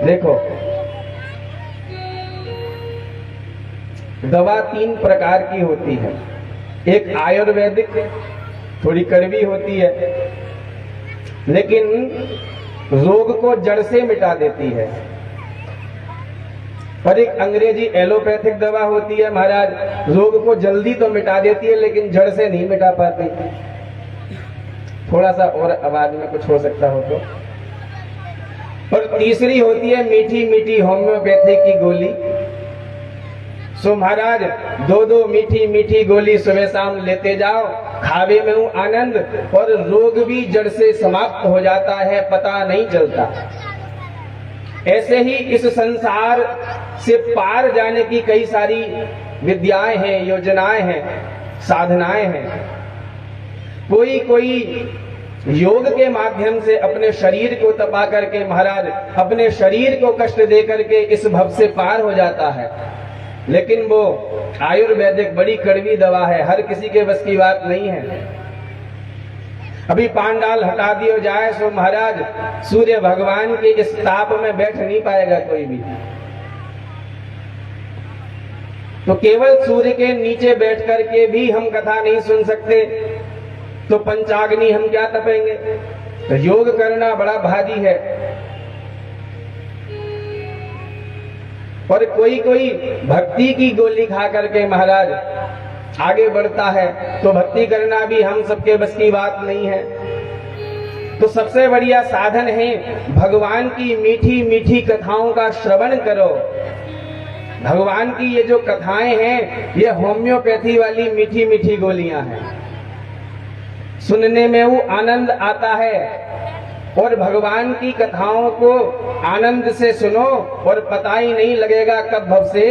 देखो, दवा 3 प्रकार की होती है। एक आयुर्वेदिक, थोड़ी कड़वी होती है लेकिन रोग को जड़ से मिटा देती है। और एक अंग्रेजी एलोपैथिक दवा होती है महाराज, रोग को जल्दी तो मिटा देती है लेकिन जड़ से नहीं मिटा पाती। थोड़ा सा और आवाज में कुछ हो सकता हो तो। और तीसरी होती है मीठी मीठी होम्योपैथिक की गोली। सो महाराज 2-2 मीठी मीठी गोली सुबह शाम लेते जाओ, खावे में हूं आनंद, और रोग भी जड़ से समाप्त हो जाता है, पता नहीं चलता। ऐसे ही इस संसार से पार जाने की कई सारी विद्याएं हैं, योजनाएं हैं, साधनाएं हैं। कोई कोई योग के माध्यम से अपने शरीर को तपा करके महाराज अपने शरीर को कष्ट दे करके इस भव से पार हो जाता है। लेकिन वो आयुर्वेदिक बड़ी कड़वी दवा है, हर किसी के बस की बात नहीं है। अभी पांडाल हटा दिया जाए सो महाराज सूर्य भगवान के इस ताप में बैठ नहीं पाएगा कोई भी। तो केवल सूर्य के नीचे बैठ करके भी हम कथा नहीं सुन सकते, तो पंचाग्नि हम क्या तपेंगे। तो योग करना बड़ा भारी है। और कोई कोई भक्ति की गोली खा करके महाराज आगे बढ़ता है, तो भक्ति करना भी हम सबके बस की बात नहीं है। तो सबसे बढ़िया साधन है भगवान की मीठी मीठी कथाओं का श्रवण करो। भगवान की ये जो कथाएं हैं ये होम्योपैथी वाली मीठी मीठी गोलियां हैं। सुनने में वो आनंद आता है, और भगवान की कथाओं को आनंद से सुनो और पता ही नहीं लगेगा कब भव से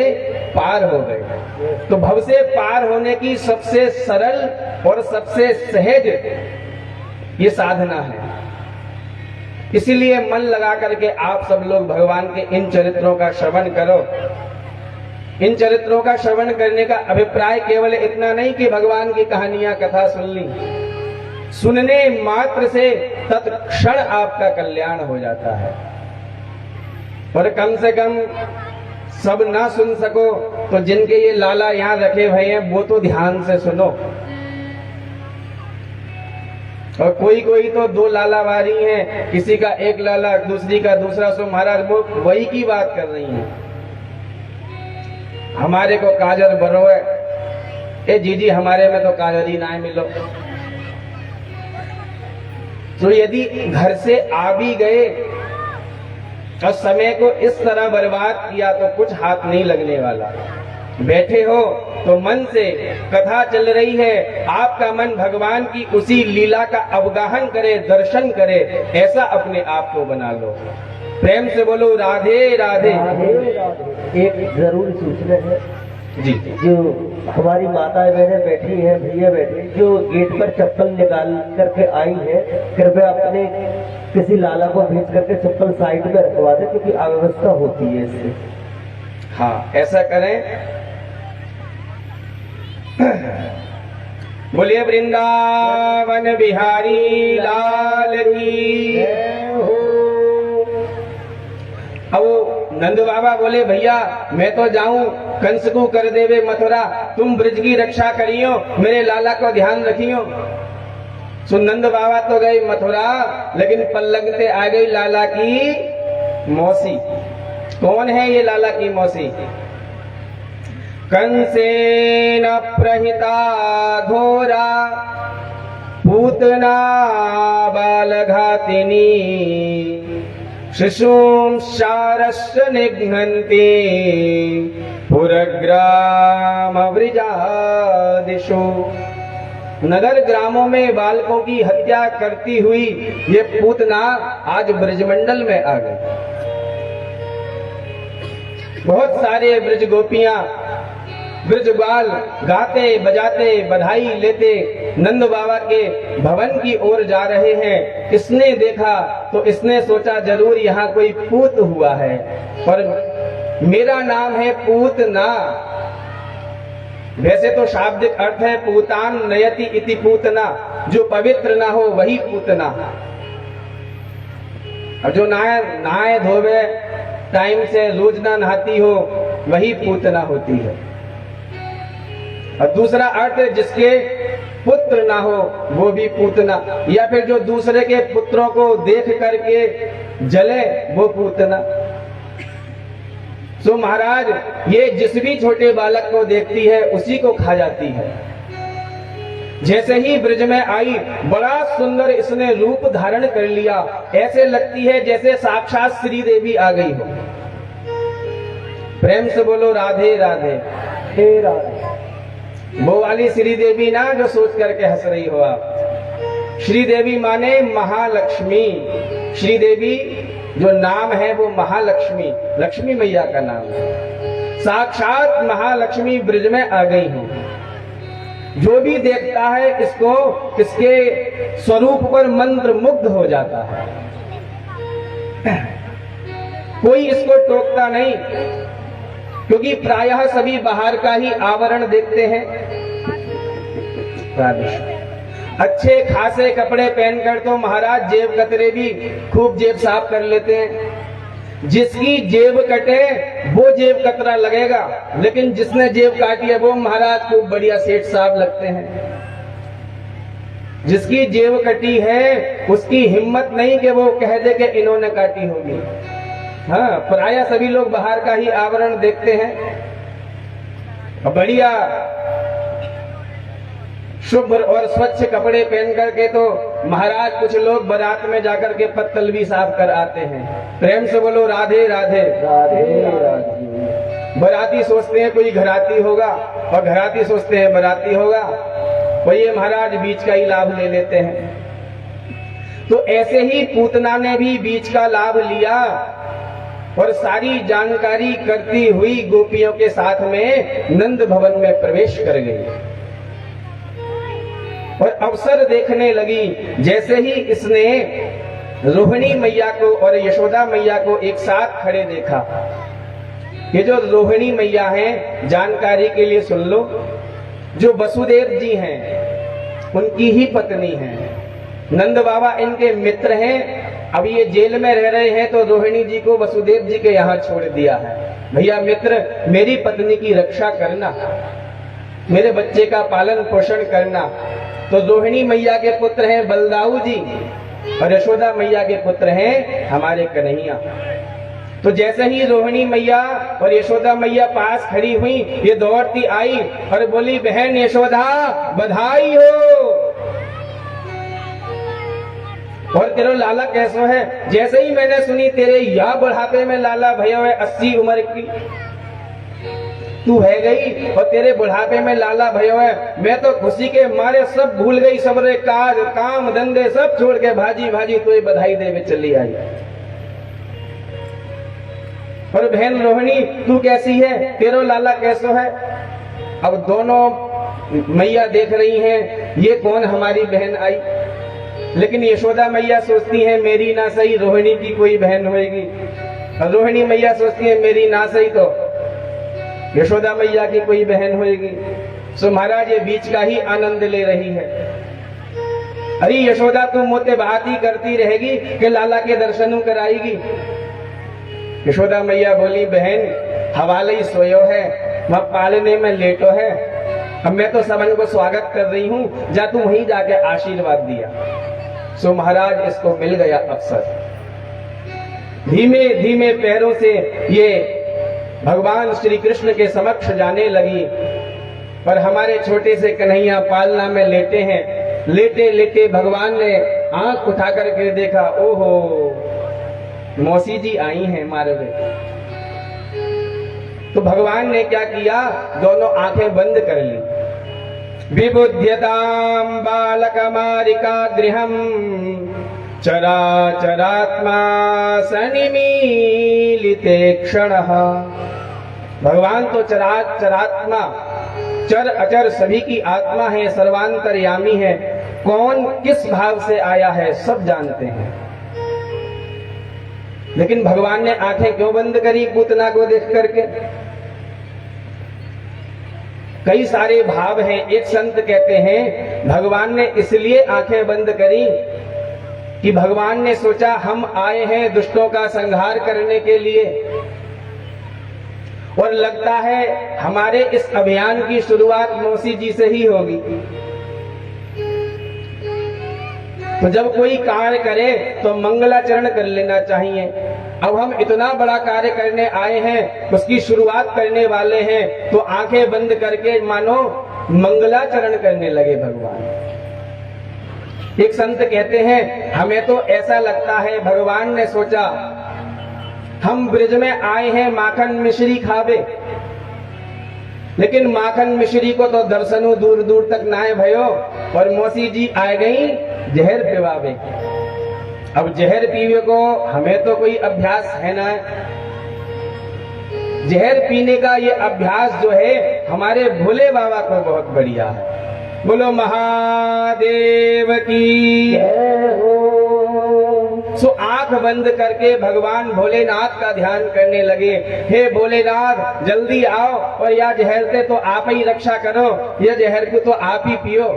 पार हो गए। तो भव से पार होने की सबसे सरल और सबसे सहज ये साधना है। इसीलिए मन लगा करके आप सब लोग भगवान के इन चरित्रों का श्रवण करो। इन चरित्रों का श्रवण करने का अभिप्राय केवल इतना नहीं कि भगवान की कहानियां कथा सुन ली, सुनने मात्र से तत्क्षण आपका कल्याण हो जाता है। और कम से कम सब ना सुन सको तो जिनके ये लाला यहाँ रखे हुए हैं वो तो ध्यान से सुनो। और कोई कोई तो 2 लालावारी हैं, किसी का 1 लाला दूसरी का दूसरा, सो महाराज वो वही की बात कर रही हैं। हमारे को काजर भरो है, ए जीजी हमारे में तो काजर ही ना मिलो। तो यदि घर से आ भी गए और समय को इस तरह बर्बाद किया तो कुछ हाथ नहीं लगने वाला। बैठे हो तो मन से कथा चल रही है, आपका मन भगवान की उसी लीला का अवगाहन करे, दर्शन करे, ऐसा अपने आप को बना लो। प्रेम से बोलो राधे राधे। एक जरूरी सूचना है जी, जो हमारी माताएं बहनें बैठी हैं, भैया बैठे, जो गेट पर चप्पल निकाल करके आई है, कृपया अपने किसी लाला को भेज करके चप्पल साइड में रखवा दे, क्योंकि अव्यवस्था होती है इससे। हाँ ऐसा करें। बोलिए वृंदावन बिहारी लाल की। अब नंद बाबा बोले भैया मैं तो जाऊं, कंस को कर देवे मथुरा, तुम ब्रज की रक्षा करियो, मेरे लाला को ध्यान रखियो। सो नंद बाबा तो गए मथुरा, लेकिन पल्लंगते आ गई लाला की मौसी। कौन है ये लाला की मौसी? कंसेन प्रहिता घोरा पूतना बालघातिनी शिशुं शारस्य निघ्नन्ति पुरग्राम वृजादिषु। नगर ग्रामों में बालकों की हत्या करती हुई ये पूतना आज ब्रजमंडल में आ गई। बहुत सारे ब्रज गोपियां ब्रज बाल गाते बजाते बधाई लेते नंद बाबा के भवन की ओर जा रहे हैं। इसने देखा तो इसने सोचा जरूर यहाँ कोई पूत हुआ है, पर मेरा नाम है पूतना। वैसे तो शाब्दिक अर्थ है पूतान नयति इति पूतना, जो पवित्र ना हो वही पूतना। और जो नहाए धोवे टाइम से रोज ना नहाती हो वही पूतना होती है। और दूसरा अर्थ जिसके पुत्र ना हो वो भी पूतना, या फिर जो दूसरे के पुत्रों को देख करके जले वो पूतना। तो महाराज ये जिस भी छोटे बालक को देखती है उसी को खा जाती है। जैसे ही ब्रज में आई बड़ा सुंदर इसने रूप धारण कर लिया, ऐसे लगती है जैसे साक्षात श्री देवी आ गई हो। प्रेम से बोलो राधे राधे। हे राधे। वो वाली श्री देवी ना जो सोच करके हंस रही हो आप। श्री देवी माने महालक्ष्मी। श्री देवी जो नाम है वो महालक्ष्मी, लक्ष्मी मैया का नाम है। साक्षात महालक्ष्मी ब्रज में आ गई हो। जो भी देखता है इसको, इसके स्वरूप पर मंत्र मुग्ध हो जाता है। कोई इसको टोकता नहीं, क्योंकि प्रायः सभी बाहर का ही आवरण देखते हैं। अच्छे खासे कपड़े पहनकर तो महाराज जेब कतरे भी खूब जेब साफ कर लेते हैं। जिसकी जेब कटे वो जेब कतरा लगेगा, लेकिन जिसने जेब काटी है वो महाराज खूब बढ़िया सेठ साहब लगते हैं। जिसकी जेब कटी है उसकी हिम्मत नहीं कि वो कह दे कि इन्होंने काटी होगी। हाँ, प्राय सभी लोग बाहर का ही आवरण देखते हैं। बढ़िया शुभ और स्वच्छ कपड़े पहन करके तो महाराज कुछ लोग बारात में जाकर के पत्तल भी साफ कर आते हैं। प्रेम से बोलो राधे राधे। राधे राधे। बाराती सोचते हैं कोई घराती होगा और घराती सोचते हैं बाराती होगा, और ये महाराज बीच का ही लाभ ले लेते हैं। तो ऐसे ही पूतना ने भी बीच का लाभ लिया और सारी जानकारी करती हुई गोपियों के साथ में नंद भवन में प्रवेश कर गई और अवसर देखने लगी। जैसे ही इसने रोहिणी मैया को और यशोदा मैया को एक साथ खड़े देखा। ये जो रोहिणी मैया हैं, जानकारी के लिए सुन लो, जो वसुदेव जी हैं उनकी ही पत्नी हैं। नंद बाबा इनके मित्र हैं। अब ये जेल में रह रहे हैं तो रोहिणी जी को वसुदेव जी के यहाँ छोड़ दिया है। भैया मित्र, मेरी पत्नी की रक्षा करना, मेरे बच्चे का पालन पोषण करना। तो रोहिणी मैया के पुत्र हैं बलदाऊ जी और यशोदा मैया के पुत्र हैं हमारे कन्हैया। तो जैसे ही रोहिणी मैया और यशोदा मैया पास खड़ी हुई, ये दौड़ती आई और बोली, बहन यशोदा बधाई हो। और तेरे लाला कैसो है? जैसे ही मैंने सुनी तेरे या बुढ़ापे में लाला भैया है 80 उम्र की तू है गई और तेरे बुढ़ापे में लाला भयो है, मैं तो खुशी के मारे सब भूल गई, सबरे काज काम धंधे सब छोड़ के भाजी भाजी तो बधाई देवे चली आई। और बहन रोहिणी तू कैसी है? तेरो लाला कैसो है? अब दोनों मैया देख रही हैं ये कौन हमारी बहन आई, लेकिन यशोदा मैया सोचती है मेरी ना सही रोहिणी की कोई बहन होगी, और रोहिणी मैया सोचती है मेरी ना सही तो यशोदा मैया की कोई बहन होगी। सो महाराज ये बीच का ही आनंद ले रही है। अरे यशोदा तुम मोते बात ही करती रहेगी कि लाला के दर्शन कराएगी। यशोदा मैया बोली, बहन हवाले ही सोयो है, वह पालने में लेटो है, अब मैं तो सबन को स्वागत कर रही हूँ, जा तू वहीं जाके आशीर्वाद दिया। सो महाराज इसको मिल गया अवसर। धीमे धीमे पैरों से ये भगवान श्री कृष्ण के समक्ष जाने लगी, पर हमारे छोटे से कन्हैया पालना में लेटे हैं। लेटे लेटे भगवान ने आंख उठा करके देखा, ओहो मौसी जी आई हैं मारवे। तो भगवान ने क्या किया, दोनों आंखें बंद कर ली। विबुध्यताम बालकमारिका गृहम चराचरात्मा सनिमीलिते क्षणः। भगवान तो चरात्मा, चर अचर सभी की आत्मा है, सर्वांतर्यामी है। कौन किस भाव से आया है सब जानते हैं, लेकिन भगवान ने आंखें क्यों बंद करी पूतना को देख करके? कई सारे भाव हैं। एक संत कहते हैं भगवान ने इसलिए आंखें बंद करी कि भगवान ने सोचा हम आए हैं दुष्टों का संहार करने के लिए, और लगता है हमारे इस अभियान की शुरुआत मौसी जी से ही होगी। तो जब कोई कार्य करे तो मंगलाचरण कर लेना चाहिए। अब हम इतना बड़ा कार्य करने आए हैं, उसकी शुरुआत करने वाले हैं, तो आंखें बंद करके मानो मंगलाचरण करने लगे भगवान। एक संत कहते हैं, हमें तो ऐसा लगता है भगवान ने सोचा हम ब्रिज में आए हैं माखन मिश्री खावे, लेकिन माखन मिश्री को तो दर्शनों दूर दूर तक ना है भयो, और मौसी जी आ गई जहर पिवावे। अब जहर पीवे को हमें तो कोई अभ्यास है ना, जहर पीने का ये अभ्यास जो है हमारे भोले बाबा को बहुत बढ़िया है। बोलो महादेव की जय हो। सो आंख बंद करके भगवान भोलेनाथ का ध्यान करने लगे। हे भोलेनाथ जल्दी आओ और या जहर से तो आप ही रक्षा करो, यह जहर को तो आप ही पियो।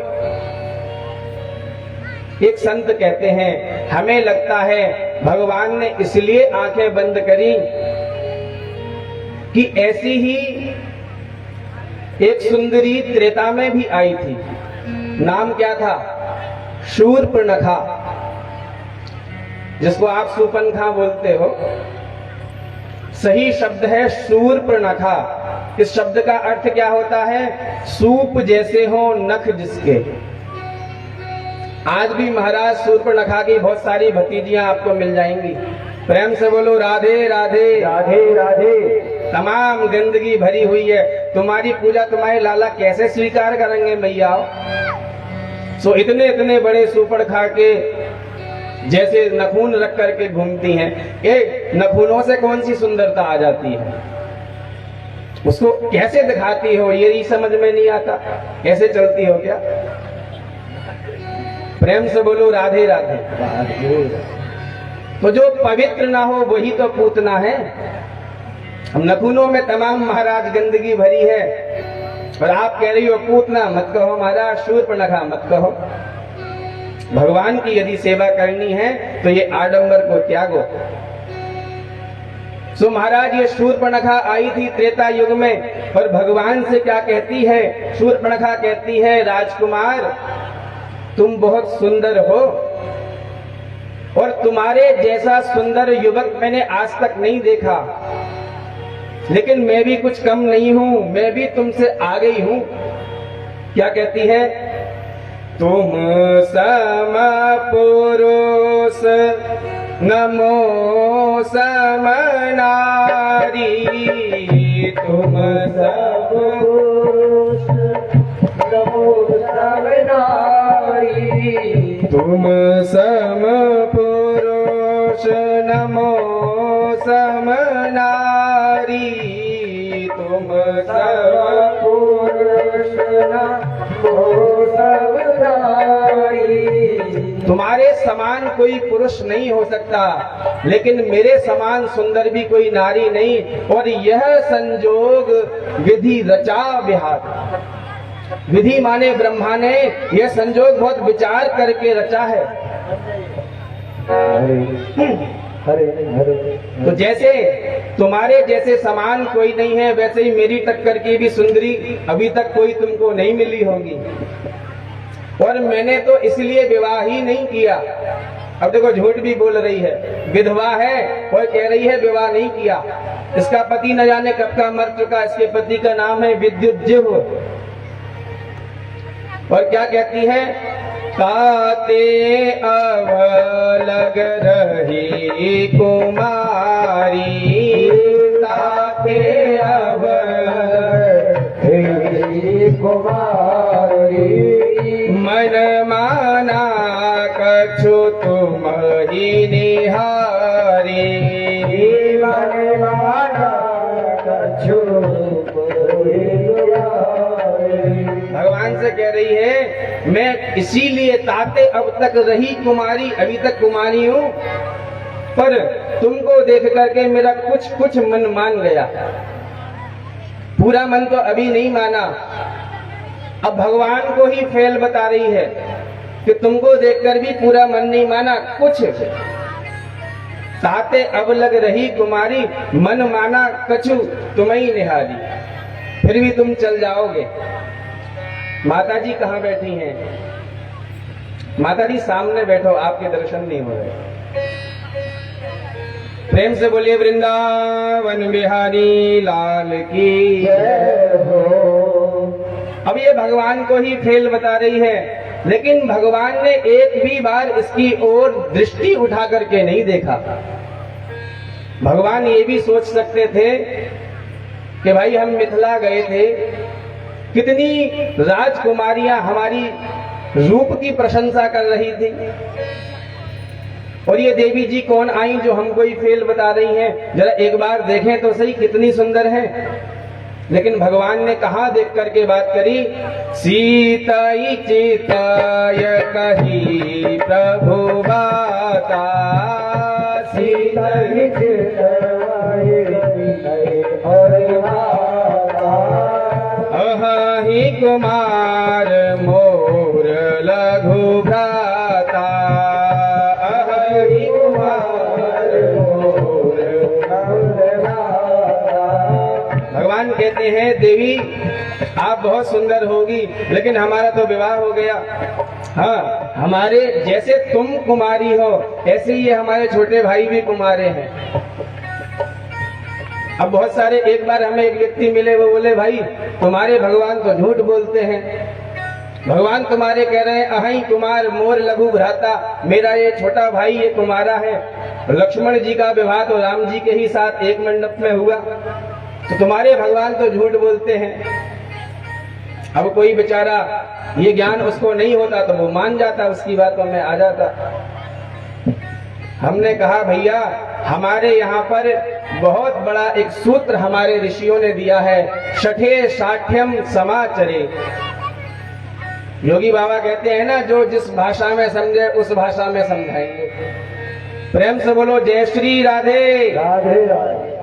एक संत कहते हैं, हमें लगता है भगवान ने इसलिए आंखें बंद करी कि ऐसी ही एक सुंदरी त्रेता में भी आई थी। नाम क्या था? शूर्पणखा, जिसको आप सुपनखा बोलते हो। सही शब्द है शूर्पणखा। इस शब्द का अर्थ क्या होता है? सूप जैसे हो नख जिसके। आज भी महाराज शूर्पणखा की बहुत सारी भतीजियां आपको मिल जाएंगी। प्रेम से बोलो राधे राधे राधे राधे। तमाम गंदगी भरी हुई है, तुम्हारी पूजा तुम्हारे लाला कैसे स्वीकार करेंगे मैया? सो इतने इतने बड़े सूपड़ खा के जैसे नखून रख करके घूमती हैं। ये नखूनों से कौन सी सुंदरता आ जाती है? उसको कैसे दिखाती हो ये ही समझ में नहीं आता। कैसे चलती हो क्या? प्रेम से बोलो राधे राधे। तो जो पवित्र ना हो वही तो पूतना है। हम नखूनों में तमाम महाराज गंदगी भरी है, और आप कह रही हो पूतना मत कहो महाराज, शूर्पणखा मत कहो। भगवान की यदि सेवा करनी है तो ये आडंबर को त्यागो। सो महाराज ये शूर्पणखा आई थी त्रेता युग में, और भगवान से क्या कहती है? शूर्पणखा कहती है, राजकुमार तुम बहुत सुंदर हो, और तुम्हारे जैसा सुंदर युवक मैंने आज तक नहीं देखा, लेकिन मैं भी कुछ कम नहीं हूं, मैं भी तुमसे आ गई हूं। क्या कहती है? तुम सम पुरुष नमो सम नारी, तुम सब पुरुष नमो सम नारी, तुम सम पुरुष नमो सम नारी, तुम सब पुरुष नमो सम नारी। तुम्हारे समान कोई पुरुष नहीं हो सकता, लेकिन मेरे समान सुंदर भी कोई नारी नहीं, और यह संजोग विधि रचा विहार। विधि माने ब्रह्मा ने यह संजोग बहुत विचार करके रचा है। हरे हरे। तो जैसे तुम्हारे जैसे समान कोई नहीं है, वैसे ही मेरी टक्कर की भी सुंदरी अभी तक कोई तुमको नहीं मिली होगी। और मैंने तो इसलिए विवाह ही नहीं किया। अब देखो झूठ भी बोल रही है, विधवा है और कह रही है विवाह नहीं किया। इसका पति न जाने कब का मर चुका। इसके पति का नाम है विद्युज्जीव। और क्या कहती है? ताते अवलग रही कुमारी, ताते अवलग रही कुमारी, मन माना कछु तुम ही निहारी, मन माना कछु भगवान से कह रही है, मैं इसीलिए ताते अब तक रही कुमारी, अभी तक कुमारी हूं, पर तुमको देख करके मेरा कुछ कुछ मन मान गया। पूरा मन तो अभी नहीं माना। अब भगवान को ही फेल बता रही है कि तुमको देखकर भी पूरा मन नहीं माना, कुछ ताते अब लग रही कुमारी, मन माना कछु तुम्हें निहारी। फिर भी तुम चल जाओगे। माता जी कहाँ बैठी हैं? माता जी सामने बैठो, आपके दर्शन नहीं हो रहे। प्रेम से बोलिए वृंदावन बिहारी लाल की जय हो। अब ये भगवान को ही फेल बता रही है, लेकिन भगवान ने एक भी बार इसकी ओर दृष्टि उठा करके नहीं देखा। भगवान ये भी सोच सकते थे कि भाई हम मिथिला गए थे, कितनी राजकुमारियां हमारी रूप की प्रशंसा कर रही थी, और ये देवी जी कौन आई जो हमको ही फेल बता रही हैं, जरा एक बार देखें तो सही कितनी सुंदर है। लेकिन भगवान ने कहा देख करके बात करी, सीताई चिताय कही प्रभु बाता, सीताई चिताय कही और माता, अहि कुमार मोर लघु भ्राता, अहि कुमार मोर लघु भ्राता। भगवान कहते हैं देवी आप बहुत सुंदर होगी, लेकिन हमारा तो विवाह हो गया। हाँ, हमारे जैसे तुम कुमारी हो ऐसे ही हमारे छोटे भाई भी कुमारे हैं। अब बहुत सारे, एक बार हमें एक व्यक्ति मिले, वो बोले भाई तुम्हारे भगवान तो झूठ बोलते हैं, भगवान तुम्हारे कह रहे हैं अहि कुमार मोर लघु भ्राता, मेरा ये छोटा भाई ये कुमारा है। लक्ष्मण जी का विवाह तो राम जी के ही साथ एक मंडप में हुआ, तो तुम्हारे भगवान तो झूठ बोलते हैं। अब कोई बेचारा ये ज्ञान उसको नहीं होता तो वो मान जाता, उसकी बातों में आ जाता। हमने कहा भैया हमारे यहाँ पर बहुत बड़ा एक सूत्र हमारे ऋषियों ने दिया है, शठे साठ्यम समाचरे। योगी बाबा कहते हैं ना, जो जिस भाषा में समझे उस भाषा में समझाएंगे। प्रेम से बोलो जय श्री राधे राधे राधे।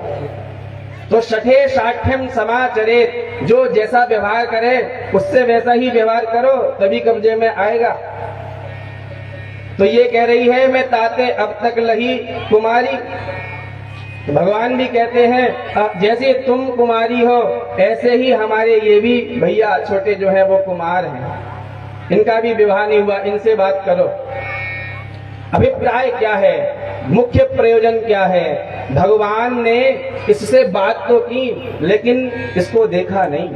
तो शठे साठ्यम समाचरे, जो जैसा व्यवहार करे उससे वैसा ही व्यवहार करो, तभी कब्जे में आएगा। तो ये कह रही है मैं ताते अब तक लही कुमारी। भगवान भी कहते हैं जैसे तुम कुमारी हो ऐसे ही हमारे ये भी भैया छोटे जो है वो कुमार हैं, इनका भी विवाह नहीं हुआ, इनसे बात करो। अभिप्राय क्या है, मुख्य प्रयोजन क्या है? भगवान ने इससे बात तो की लेकिन इसको देखा नहीं।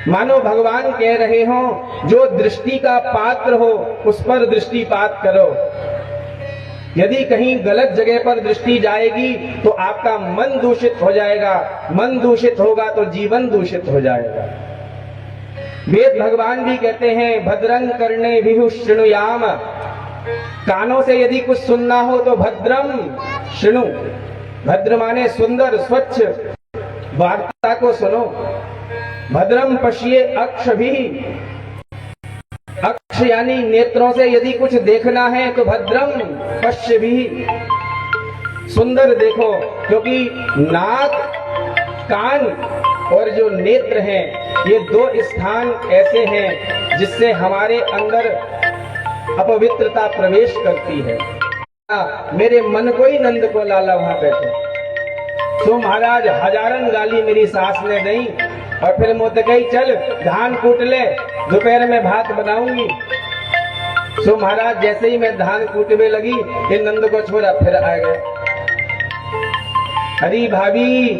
मानो भगवान कह रहे हो जो दृष्टि का पात्र हो उस पर दृष्टिपात करो। यदि कहीं गलत जगह पर दृष्टि जाएगी तो आपका मन दूषित हो जाएगा, मन दूषित होगा तो जीवन दूषित हो जाएगा। वेद भगवान भी कहते हैं भद्रं कर्णे विहु शृणुयाम, कानों से यदि कुछ सुनना हो तो भद्रम शृणु। भद्र माने सुंदर स्वच्छ वार्ता को सुनो। भद्रम पश्ये अक्ष भी, अक्ष यानी नेत्रों से यदि कुछ देखना है तो भद्रम पश्य भी, सुंदर देखो। क्योंकि नाक कान और जो नेत्र हैं ये दो स्थान ऐसे हैं जिससे हमारे अंदर अपवित्रता प्रवेश करती है। मेरे मन को ही नंद को लाला वहां बैठे, तो महाराज हजारन गाली मेरी सास ने दी, और फिर मुझे कही चल धान कूट ले, दोपहर में भात बनाऊंगी। सो महाराज जैसे ही मैं धान कूटने लगी ये नंद को छोड़ा, फिर आ गया। अरे भाभी